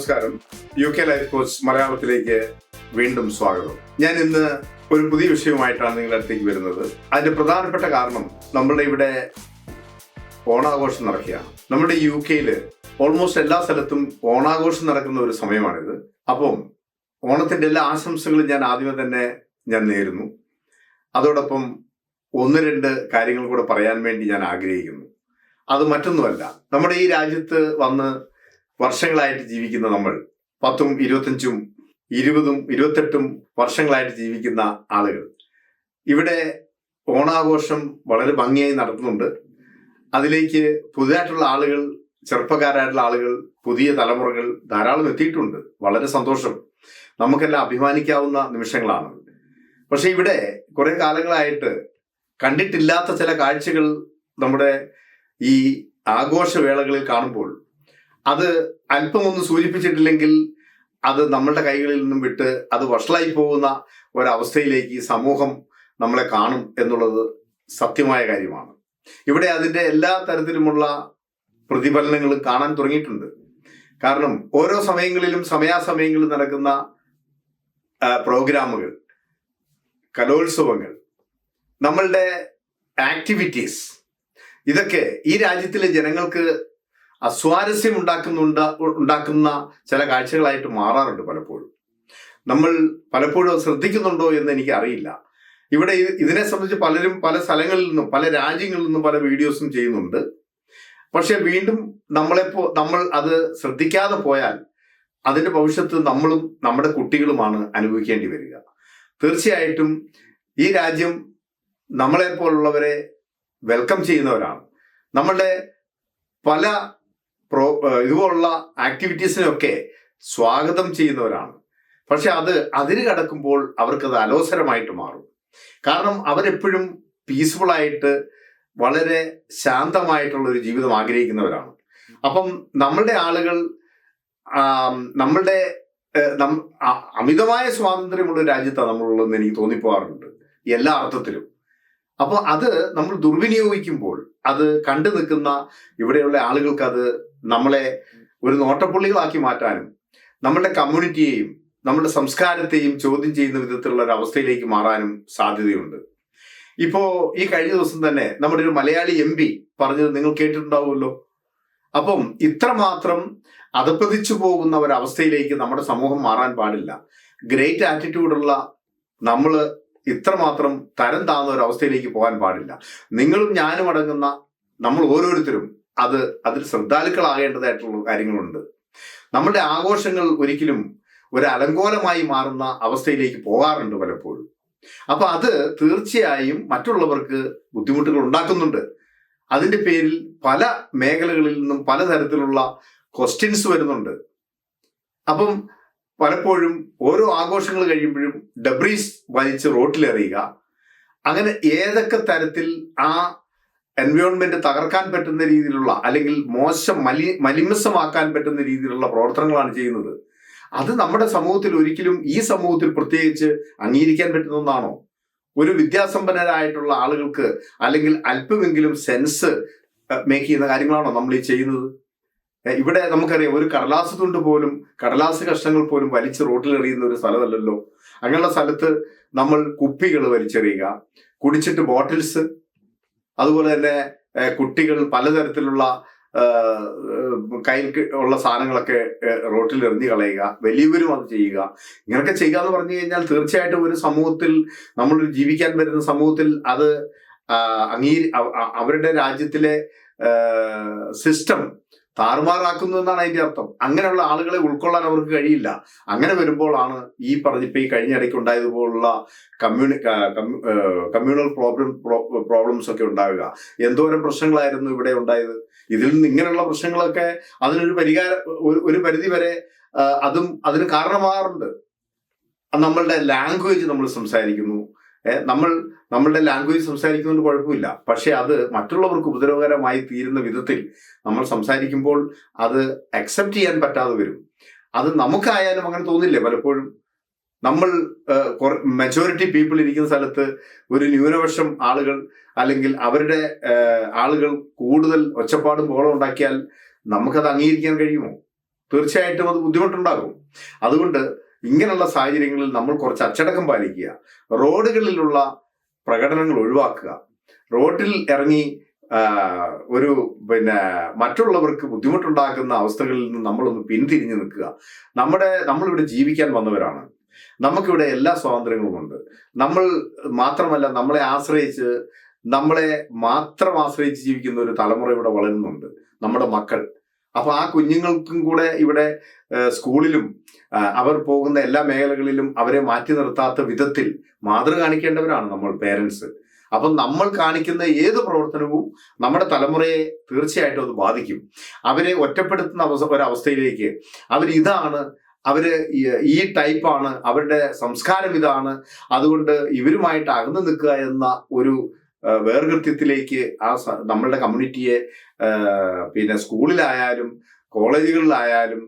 നമസ്കാരം. UK life coach മലയാളത്തിലേക്ക് വീണ്ടും സ്വാഗതം. ഞാൻ ഇന്ന് ഒരു പുതിയ വിഷയവുമായിട്ടാണ് നിങ്ങളുടെ അടുത്തേക്ക് വരുന്നത്. അതിന്റെ പ്രധാനപ്പെട്ട കാരണം നമ്മളുടെ ഇവിടെ ഓണാഘോഷം നടക്കുകയാണ്. നമ്മുടെ UK ഓൾമോസ്റ്റ് എല്ലാ സ്ഥലത്തും ഓണാഘോഷം നടക്കുന്ന ഒരു സമയമാണിത്. അപ്പം ഓണത്തിന്റെ എല്ലാ ആശംസകളും ഞാൻ ആദ്യമേ തന്നെ നേരുന്നു. അതോടൊപ്പം ഒന്ന് രണ്ട് കാര്യങ്ങൾ കൂടെ പറയാൻ വേണ്ടി ഞാൻ ആഗ്രഹിക്കുന്നു. അത് മറ്റൊന്നുമല്ല, നമ്മുടെ ഈ രാജ്യത്ത് വന്ന് വർഷങ്ങളായിട്ട് ജീവിക്കുന്ന നമ്മൾ 10, 25, 20, 28 വർഷങ്ങളായിട്ട് ജീവിക്കുന്ന ആളുകൾ ഇവിടെ ഓണാഘോഷം വളരെ ഭംഗിയായി നടത്തുന്നുണ്ട്. അതിലേക്ക് പുതിയതായിട്ടുള്ള ആളുകൾ, ചെറുപ്പക്കാരായിട്ടുള്ള ആളുകൾ, പുതിയ തലമുറകൾ ധാരാളം എത്തിയിട്ടുണ്ട്. വളരെ സന്തോഷം. നമുക്കെല്ലാം അഭിമാനിക്കാവുന്ന നിമിഷങ്ങളാണ്. പക്ഷെ ഇവിടെ കുറെ കാലങ്ങളായിട്ട് കണ്ടിട്ടില്ലാത്ത ചില കാഴ്ചകൾ നമ്മുടെ ഈ ആഘോഷവേളകളിൽ കാണുമ്പോൾ അത് അല്പമൊന്ന് സൂചിപ്പിച്ചിട്ടില്ലെങ്കിൽ അത് നമ്മളുടെ കൈകളിൽ നിന്നും വിട്ട് അത് വഷളായി പോകുന്ന ഒരവസ്ഥയിലേക്ക് ഈ സമൂഹം നമ്മളെ കാണും എന്നുള്ളത് സത്യമായ കാര്യമാണ്. ഇവിടെ അതിൻ്റെ എല്ലാ തരത്തിലുമുള്ള പ്രതിഫലനങ്ങളും കാണാൻ തുടങ്ങിയിട്ടുണ്ട്. കാരണം ഓരോ സമയങ്ങളിലും സമയാസമയങ്ങളിൽ നടക്കുന്ന പ്രോഗ്രാമുകൾ, കലോത്സവങ്ങൾ, നമ്മളുടെ ആക്ടിവിറ്റീസ്, ഇതൊക്കെ ഈ രാജ്യത്തിലെ ജനങ്ങൾക്ക് അസ്വാരസ്യം ഉണ്ടാക്കുന്ന ചില കാഴ്ചകളായിട്ട് മാറാറുണ്ട്. നമ്മൾ പലപ്പോഴും ശ്രദ്ധിക്കുന്നുണ്ടോ എന്ന് എനിക്ക് അറിയില്ല. ഇവിടെ ഇതിനെ സംബന്ധിച്ച് പലരും പല സ്ഥലങ്ങളിൽ നിന്നും പല രാജ്യങ്ങളിൽ നിന്നും പല വീഡിയോസും ചെയ്യുന്നുണ്ട്. പക്ഷെ വീണ്ടും നമ്മൾ അത് ശ്രദ്ധിക്കാതെ പോയാൽ അതിന്റെ ഭവിഷ്യത്ത് നമ്മളും നമ്മുടെ കുട്ടികളുമാണ് അനുഭവിക്കേണ്ടി വരിക. തീർച്ചയായിട്ടും ഈ രാജ്യം നമ്മളെപ്പോലുള്ളവരെ വെൽക്കം ചെയ്യുന്നവരാണ്. നമ്മളുടെ പല ഇതുപോലുള്ള ആക്ടിവിറ്റീസിനൊക്കെ സ്വാഗതം ചെയ്യുന്നവരാണ്. പക്ഷെ അതിന് കടക്കുമ്പോൾ അവർക്കത് അലോസരമായിട്ട് മാറും. കാരണം അവരെപ്പോഴും പീസ്ഫുൾ ആയിട്ട് വളരെ ശാന്തമായിട്ടുള്ള ഒരു ജീവിതം ആഗ്രഹിക്കുന്നവരാണ്. അപ്പം നമ്മളുടെ ആളുകൾ അമിതമായ സ്വാതന്ത്ര്യമുള്ള രാജ്യത്താണ് നമ്മളുള്ളതെന്ന് എനിക്ക് തോന്നിപ്പോകാറുണ്ട് എല്ലാ അർത്ഥത്തിലും. അപ്പോൾ അത് നമ്മൾ ദുർവിനിയോഗിക്കുമ്പോൾ അത് കണ്ടു നിൽക്കുന്ന ഇവിടെയുള്ള ആളുകൾക്ക് അത് നമ്മളെ ഒരു നോട്ടപ്പുള്ളികളാക്കി മാറ്റാനും നമ്മളുടെ കമ്മ്യൂണിറ്റിയെയും നമ്മുടെ സംസ്കാരത്തെയും ചോദ്യം ചെയ്യുന്ന വിധത്തിലുള്ള ഒരു അവസ്ഥയിലേക്ക് മാറാനും സാധ്യതയുണ്ട്. ഇപ്പോ ഈ കഴിഞ്ഞ ദിവസം തന്നെ നമ്മുടെ ഒരു മലയാളി MP പറഞ്ഞത് നിങ്ങൾ കേട്ടിട്ടുണ്ടാവുമല്ലോ. അപ്പം ഇത്രമാത്രം അധപ്പതിച്ചു പോകുന്ന ഒരവസ്ഥയിലേക്ക് നമ്മുടെ സമൂഹം മാറാൻ പാടില്ല. ഗ്രേറ്റ് ആറ്റിറ്റ്യൂഡുള്ള നമ്മൾ ഇത്രമാത്രം തരം താഴ്ന്ന ഒരു അവസ്ഥയിലേക്ക് പോകാൻ പാടില്ല. നിങ്ങളും ഞാനും അടങ്ങുന്ന നമ്മൾ ഓരോരുത്തരും അതിൽ ശ്രദ്ധാലുക്കളാകേണ്ടതായിട്ടുള്ള കാര്യങ്ങളുണ്ട്. നമ്മളുടെ ആഘോഷങ്ങൾ ഒരിക്കലും ഒരു അലങ്കോലമായി മാറുന്ന അവസ്ഥയിലേക്ക് പോകാറുണ്ട് പലപ്പോഴും. അപ്പൊ അത് തീർച്ചയായും മറ്റുള്ളവർക്ക് ബുദ്ധിമുട്ടുകൾ ഉണ്ടാക്കുന്നുണ്ട്. അതിന്റെ പേരിൽ പല മേഖലകളിൽ നിന്നും പലതരത്തിലുള്ള ക്വസ്റ്റ്യൻസ് വരുന്നുണ്ട്. അപ്പം പലപ്പോഴും ഓരോ ആഘോഷങ്ങൾ കഴിയുമ്പോഴും ഡബ്രീസ് വലിച്ച് റോട്ടിലെറിയുക, അങ്ങനെ ഏതൊക്കെ തരത്തിൽ ആ എൻവയോൺമെന്റ് തകർക്കാൻ പറ്റുന്ന രീതിയിലുള്ള അല്ലെങ്കിൽ മോശം മലിമസമാക്കാൻ പറ്റുന്ന രീതിയിലുള്ള പ്രവർത്തനങ്ങളാണ് ചെയ്യുന്നത്. അത് നമ്മുടെ സമൂഹത്തിൽ ഒരിക്കലും, ഈ സമൂഹത്തിൽ പ്രത്യേകിച്ച് അംഗീകരിക്കാൻ പറ്റുന്ന ഒന്നാണോ? ഒരു വിദ്യാസമ്പന്നരായിട്ടുള്ള ആളുകൾക്ക് അല്ലെങ്കിൽ അല്പമെങ്കിലും സെൻസ് മേക്ക് ചെയ്യുന്ന കാര്യങ്ങളാണോ നമ്മൾ ഈ ചെയ്യുന്നത്? ഇവിടെ നമുക്കറിയാം, ഒരു കടലാസ് കഷ്ണങ്ങൾ പോലും വലിച്ച് റോട്ടിലെറിയുന്ന ഒരു സ്ഥലമല്ലല്ലോ. അങ്ങനെയുള്ള സ്ഥലത്ത് നമ്മൾ കുപ്പികൾ വലിച്ചെറിയുക, കുടിച്ചിട്ട് ബോട്ടിൽസ്, അതുപോലെ തന്നെ കുട്ടികൾ പലതരത്തിലുള്ള കയ്യിൽ ഉള്ള സാധനങ്ങളൊക്കെ റോട്ടിൽ എറിഞ്ഞു കളയുക, വലിയവരും അത് ചെയ്യുക. ഇങ്ങനെയൊക്കെ ചെയ്യുക എന്ന് പറഞ്ഞു കഴിഞ്ഞാൽ തീർച്ചയായിട്ടും ഒരു സമൂഹത്തിൽ, നമ്മൾ ജീവിക്കാൻ വരുന്ന സമൂഹത്തിൽ അത് അവരുടെ രാജ്യത്തിലെ സിസ്റ്റം താറുമാറാക്കുന്നു എന്നാണ് അതിന്റെ അർത്ഥം. അങ്ങനെയുള്ള ആളുകളെ ഉൾക്കൊള്ളാൻ അവർക്ക് കഴിയില്ല. അങ്ങനെ വരുമ്പോഴാണ് ഈ ഈ കഴിഞ്ഞ ഇടയ്ക്ക് ഉണ്ടായതുപോലുള്ള കമ്മ്യൂണൽ പ്രോബ്ലംസ് ഒക്കെ ഉണ്ടാവുക. എന്തോരം പ്രശ്നങ്ങളായിരുന്നു ഇവിടെ ഉണ്ടായത്. ഇതിൽ നിന്ന് ഇങ്ങനെയുള്ള പ്രശ്നങ്ങളൊക്കെ അതിനൊരു ഒരു പരിധി വരെ അതിന് കാരണമാകാറുണ്ട്. നമ്മളുടെ ലാംഗ്വേജ് നമ്മൾ സംസാരിക്കുന്നു, നമ്മളുടെ ലാംഗ്വേജ് സംസാരിക്കുന്നതുകൊണ്ട് കുഴപ്പമില്ല. പക്ഷെ അത് മറ്റുള്ളവർക്ക് ഉപദ്രവകരമായി തീരുന്ന വിധത്തിൽ നമ്മൾ സംസാരിക്കുമ്പോൾ അത് അക്സെപ്റ്റ് ചെയ്യാൻ പറ്റാതെ വരും. അത് നമുക്കായാലും അങ്ങനെ തോന്നില്ലേ പലപ്പോഴും? നമ്മൾ മെജോറിറ്റി പീപ്പിൾ ഇരിക്കുന്ന സ്ഥലത്ത് ഒരു ന്യൂനപക്ഷം ആളുകൾ അല്ലെങ്കിൽ അവരുടെ ആളുകൾ കൂടുതൽ ഒച്ചപ്പാടും ബഹളം ഉണ്ടാക്കിയാൽ നമുക്കത് അംഗീകരിക്കാൻ കഴിയുമോ? തീർച്ചയായിട്ടും അത് ബുദ്ധിമുട്ടുണ്ടാകും. അതുകൊണ്ട് ഇങ്ങനെയുള്ള സാഹചര്യങ്ങളിൽ നമ്മൾ കുറച്ച് അച്ചടക്കം പാലിക്കുക, റോഡുകളിലുള്ള പ്രകടനങ്ങൾ ഒഴിവാക്കുക, റോഡിൽ ഇറങ്ങി ഒരു മറ്റുള്ളവർക്ക് ബുദ്ധിമുട്ടുണ്ടാക്കുന്ന അവസ്ഥകളിൽ നിന്ന് നമ്മളൊന്ന് പിന്തിരിഞ്ഞു നിൽക്കുക. നമ്മളിവിടെ ജീവിക്കാൻ വന്നവരാണ്, നമുക്കിവിടെ എല്ലാ സ്വാതന്ത്ര്യങ്ങളുമുണ്ട്. നമ്മൾ മാത്രമല്ല, നമ്മളെ മാത്രം ആശ്രയിച്ച് ജീവിക്കുന്ന ഒരു തലമുറ ഇവിടെ വളരുന്നുണ്ട്, നമ്മുടെ മക്കൾ. അപ്പൊ ആ കുഞ്ഞുങ്ങൾക്കും കൂടെ ഇവിടെ സ്കൂളിലും അവർ പോകുന്ന എല്ലാ മേഖലകളിലും അവരെ മാറ്റി നിർത്താത്ത വിധത്തിൽ മാതൃക കാണിക്കേണ്ടവരാണ് നമ്മൾ പേരൻസ്. അപ്പം നമ്മൾ കാണിക്കുന്ന ഏത് പ്രവർത്തനവും നമ്മുടെ തലമുറയെ തീർച്ചയായിട്ടും അത് ബാധിക്കും. അവരെ ഒറ്റപ്പെടുത്തുന്ന ഒരവസ്ഥയിലേക്ക് അവര് ഈ ടൈപ്പാണ്, അവരുടെ സംസ്കാരം ഇതാണ്, അതുകൊണ്ട് ഇവരുമായിട്ട് അകന്നു നിൽക്കുക എന്ന ഒരു വേർകൃത്യത്തിലേക്ക് നമ്മളുടെ കമ്മ്യൂണിറ്റിയെ സ്കൂളിലായാലും കോളേജുകളിലായാലും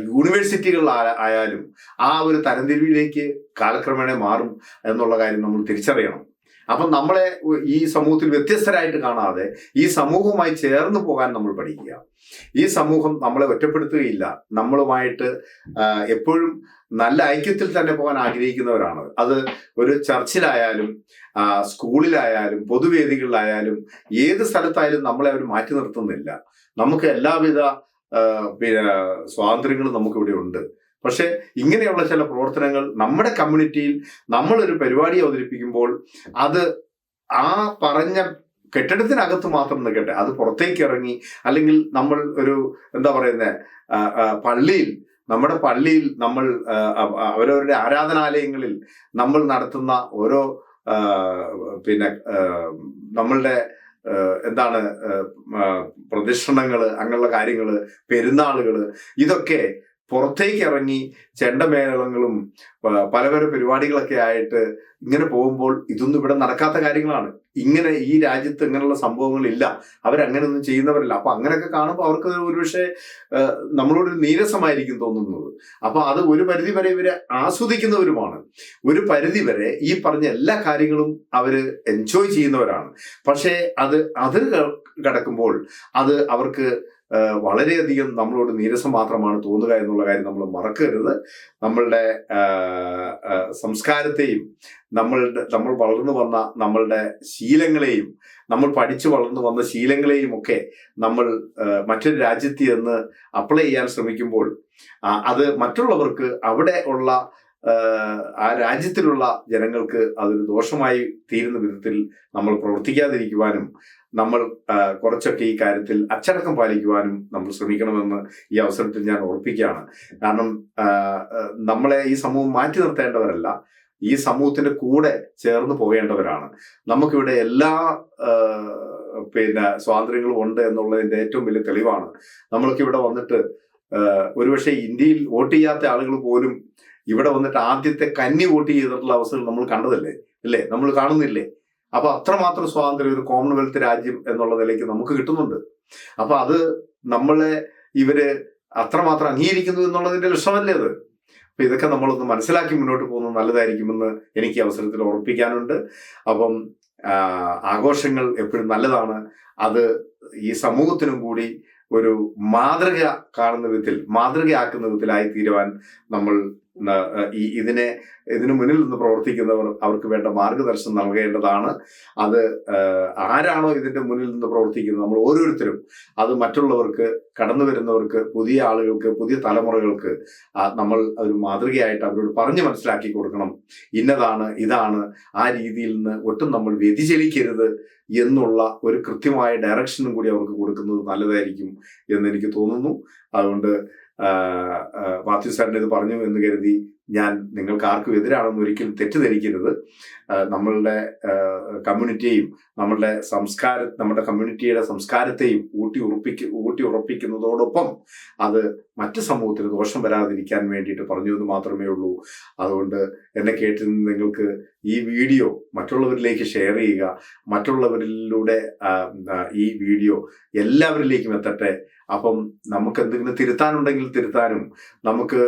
യൂണിവേഴ്സിറ്റികളിലായാലും ആ ഒരു തരംതിരിവിലേക്ക് കാലക്രമേണ മാറും എന്നുള്ള കാര്യം നമ്മൾ തിരിച്ചറിയണം. അപ്പം നമ്മളെ ഈ സമൂഹത്തിൽ വ്യത്യസ്തരായിട്ട് കാണാതെ ഈ സമൂഹവുമായി ചേർന്ന് പോകാൻ നമ്മൾ പഠിക്കുക. ഈ സമൂഹം നമ്മളെ ഒറ്റപ്പെടുത്തുകയില്ല, നമ്മളുമായിട്ട് എപ്പോഴും നല്ല ഐക്യത്തിൽ തന്നെ പോകാൻ ആഗ്രഹിക്കുന്നവരാണ്. അത് ഒരു ചർച്ചിലായാലും സ്കൂളിലായാലും പൊതുവേദികളിലായാലും ഏത് സ്ഥലത്തായാലും നമ്മളെ അവർ മാറ്റി നിർത്തുന്നില്ല. നമുക്ക് എല്ലാവിധ സ്വാതന്ത്ര്യങ്ങളും നമുക്കിവിടെ ഉണ്ട്. പക്ഷെ ഇങ്ങനെയുള്ള ചില പ്രവർത്തനങ്ങൾ നമ്മുടെ കമ്മ്യൂണിറ്റിയിൽ നമ്മളൊരു പരിപാടി അവതരിപ്പിക്കുമ്പോൾ അത് ആ പറഞ്ഞ കെട്ടിടത്തിനകത്ത് മാത്രം നിൽക്കട്ടെ, അത് പുറത്തേക്ക് ഇറങ്ങി, അല്ലെങ്കിൽ നമ്മൾ ഒരു നമ്മുടെ പള്ളിയിൽ നമ്മൾ അവരവരുടെ ആരാധനാലയങ്ങളിൽ നമ്മൾ നടത്തുന്ന ഓരോ നമ്മളുടെ പ്രദക്ഷിണങ്ങള്, അങ്ങനെയുള്ള കാര്യങ്ങള്, പെരുന്നാളുകള്, ഇതൊക്കെ പുറത്തേക്ക് ഇറങ്ങി ചെണ്ടമേളങ്ങളും പല പല പരിപാടികളൊക്കെ ആയിട്ട് ഇങ്ങനെ പോകുമ്പോൾ ഇതൊന്നും ഇവിടെ നടക്കാത്ത കാര്യങ്ങളാണ്. ഇങ്ങനെ ഈ രാജ്യത്ത് ഇങ്ങനെയുള്ള സംഭവങ്ങളില്ല, അവരങ്ങനെയൊന്നും ചെയ്യുന്നവരല്ല. അപ്പൊ അങ്ങനെയൊക്കെ കാണുമ്പോൾ അവർക്ക് ഒരുപക്ഷെ നമ്മളോടൊരു നീരസമായിരിക്കും തോന്നുന്നത്. അപ്പൊ അത് ഒരു പരിധി വരെ ഇവര് ആസ്വദിക്കുന്നവരുമാണ്, ഒരു പരിധി വരെ ഈ പറഞ്ഞ എല്ലാ കാര്യങ്ങളും അവര് എൻജോയ് ചെയ്യുന്നവരാണ്. പക്ഷേ അതിൽ കടക്കുമ്പോൾ അത് അവർക്ക് വളരെയധികം നമ്മളോട് നീരസം മാത്രമാണ് തോന്നുക എന്നുള്ള കാര്യം നമ്മൾ മറക്കരുത്. നമ്മളുടെ സംസ്കാരത്തെയും നമ്മൾ വളർന്നു വന്ന നമ്മളുടെ ശീലങ്ങളെയും, നമ്മൾ പഠിച്ചു വളർന്നു വന്ന ശീലങ്ങളെയും ഒക്കെ നമ്മൾ മറ്റൊരു രാജ്യത്ത് ചെന്ന് അപ്ലൈ ചെയ്യാൻ ശ്രമിക്കുമ്പോൾ അത് മറ്റുള്ളവർക്ക് അവിടെ ഉള്ള ആ രാജ്യത്തിലുള്ള ജനങ്ങൾക്ക് അതൊരു ദോഷമായി തീരുന്ന വിധത്തിൽ നമ്മൾ പ്രവർത്തിക്കാതിരിക്കുവാനും നമ്മൾ കുറച്ചൊക്കെ ഈ കാര്യത്തിൽ അച്ചടക്കം പാലിക്കുവാനും നമ്മൾ ശ്രമിക്കണമെന്ന് ഈ അവസരത്തിൽ ഞാൻ ഓർപ്പിക്കുകയാണ്. കാരണം നമ്മളെ ഈ സമൂഹം മാറ്റി നിർത്തേണ്ടവരല്ല, ഈ സമൂഹത്തിന്റെ കൂടെ ചേർന്ന് പോകേണ്ടവരാണ്. നമുക്കിവിടെ എല്ലാ സ്വാതന്ത്ര്യങ്ങളും ഉണ്ട് എന്നുള്ളതിന്റെ ഏറ്റവും വലിയ തെളിവാണ്. നമ്മൾക്ക് ഇവിടെ വന്നിട്ട് ഒരുപക്ഷെ ഇന്ത്യയിൽ വോട്ട് ചെയ്യാത്ത ആളുകൾ പോലും ഇവിടെ വന്നിട്ട് ആദ്യത്തെ കന്നി വോട്ട് ചെയ്തിട്ടുള്ള അവസരം നമ്മൾ കണ്ടതല്ലേ, അല്ലേ? നമ്മൾ കാണുന്നില്ലേ? അപ്പൊ അത്രമാത്രം സ്വാതന്ത്ര്യം ഒരു കോമൺവെൽത്ത് രാജ്യം എന്നുള്ള നിലയ്ക്ക് നമുക്ക് കിട്ടുന്നുണ്ട്. അപ്പൊ അത് നമ്മളെ ഇവര് അത്രമാത്രം അംഗീകരിക്കുന്നു എന്നുള്ളതിന്റെ ലക്ഷണമല്ലേ അത്? അപ്പൊ ഇതൊക്കെ നമ്മളൊന്ന് മനസ്സിലാക്കി മുന്നോട്ട് പോകുന്നത് നല്ലതായിരിക്കുമെന്ന് എനിക്ക് അവസരത്തിൽ ഓർപ്പിക്കാനുണ്ട്. അപ്പം ആഘോഷങ്ങൾ എപ്പോഴും നല്ലതാണ്. അത് ഈ സമൂഹത്തിനും കൂടി ഒരു മാതൃകയാക്കുന്ന വിധത്തിലായി തീരുവാൻ നമ്മൾ ഇതിനു മുന്നിൽ നിന്ന് പ്രവർത്തിക്കുന്നവർ അവർക്ക് വേണ്ട മാർഗദർശനം നൽകേണ്ടതാണ്. അത് ആരാണോ ഇതിന്റെ മുന്നിൽ നിന്ന് പ്രവർത്തിക്കുന്നത്, നമ്മൾ ഓരോരുത്തരും അത് മറ്റുള്ളവർക്ക്, കടന്നു വരുന്നവർക്ക്, പുതിയ ആളുകൾക്ക്, പുതിയ തലമുറകൾക്ക് നമ്മൾ ഒരു മാതൃകയായിട്ട് അവരോട് പറഞ്ഞ് മനസ്സിലാക്കി കൊടുക്കണം. ഇതാണ് ആ രീതിയിൽ നിന്ന് ഒട്ടും നമ്മൾ വ്യതിചലിക്കരുത് എന്നുള്ള ഒരു കൃത്യമായ ഡയറക്ഷനും കൂടി അവർക്ക് കൊടുക്കുന്നത് നല്ലതായിരിക്കും എന്ന് എനിക്ക് തോന്നുന്നു. അതുകൊണ്ട് മാത്യു സാറിന് ഇത് പറഞ്ഞു എന്ന് കരുതി ഞാൻ നിങ്ങൾക്ക് ആർക്കും എതിരാണെന്ന് ഒരിക്കലും തെറ്റിദ്ധരിക്കരുത്. നമ്മളുടെ കമ്മ്യൂണിറ്റിയെയും നമ്മുടെ കമ്മ്യൂണിറ്റിയുടെ സംസ്കാരത്തെയും ഊട്ടി ഉറപ്പിക്കുന്നതോടൊപ്പം അത് മറ്റ് സമൂഹത്തിന് ദോഷം വരാതിരിക്കാൻ വേണ്ടിയിട്ട് പറഞ്ഞു എന്ന് മാത്രമേ ഉള്ളൂ. അതുകൊണ്ട് എന്നെ കേട്ടിരുന്ന നിങ്ങൾക്ക് ഈ വീഡിയോ മറ്റുള്ളവരിലേക്ക് ഷെയർ ചെയ്യുക. മറ്റുള്ളവരിലൂടെ ഈ വീഡിയോ എല്ലാവരിലേക്കും എത്തട്ടെ. അപ്പം നമുക്ക് എന്തെങ്കിലും തിരുത്താനുണ്ടെങ്കിൽ തിരുത്താനും, നമുക്ക്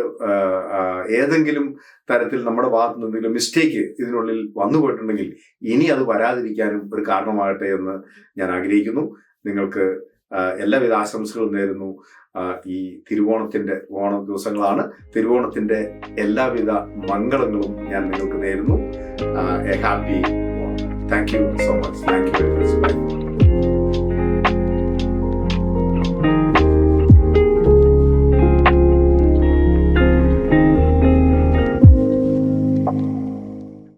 ഏതെങ്കിലും തരത്തിൽ നമ്മുടെ ഭാഗത്ത് നിന്ന് എന്തെങ്കിലും മിസ്റ്റേക്ക് ഇതിനുള്ളിൽ വന്നു പോയിട്ടുണ്ടെങ്കിൽ ഇനി അത് വരാതിരിക്കാനും ഒരു കാരണമാകട്ടെ എന്ന് ഞാൻ ആഗ്രഹിക്കുന്നു. നിങ്ങൾക്ക് എല്ലാവിധ ആശംസകളും നേരുന്നു. ഈ ഓണ ദിവസങ്ങളാണ്. തിരുവോണത്തിന്റെ എല്ലാവിധ മംഗളങ്ങളും ഞാൻ നിങ്ങൾക്ക് നേരുന്നു. A happy Onam. Thank you so much. Thank you very much. By.